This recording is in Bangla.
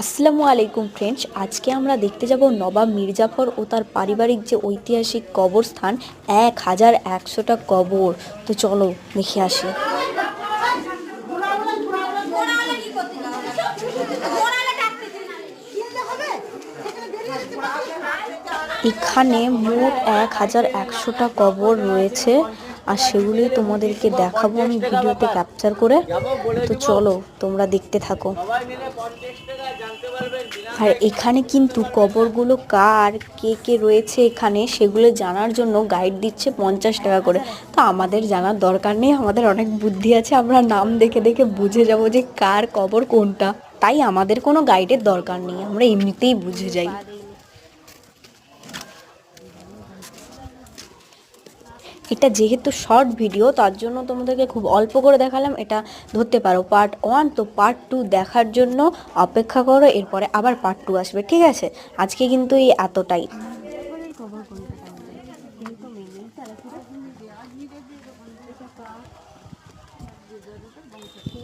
আসসালামু আলাইকুম ফ্রেন্ডস, আজকে আমরা দেখতে যাব নবাব মির্জাফর ও তার পারিবারিক যে ঐতিহাসিক কবরস্থান 1100টা কবর। তো চলো দেখে আসি। এখানে মোট 1100টা কবর রয়েছে, আর সেগুলি তোমাদেরকে দেখাবো আমি ভিডিওতে ক্যাপচার করে। তো চলো তোমরা দেখতে থাকো। আর এখানে কিন্তু কবরগুলো কার, কে কে রয়েছে এখানে সেগুলো জানার জন্য গাইড দিচ্ছে 50 টাকা করে। তো আমাদের জানার দরকার নেই, আমাদের অনেক বুদ্ধি আছে, আমরা নাম দেখে দেখে বুঝে যাব যে কার কবর কোনটা। তাই আমাদের কোনো গাইডের দরকার নেই, আমরা এমনিতেই বুঝে যাই। এটা যেহেতু শর্ট ভিডিও, তার জন্য তোমাদেরকে খুব অল্প করে দেখালাম। এটা ধরতে পারো পার্ট 1, তো পার্ট 2 দেখার জন্য অপেক্ষা করো, এরপরে আবার পার্ট 2 আসবে, ঠিক আছে? আজকে কিন্তু এই এতটাই।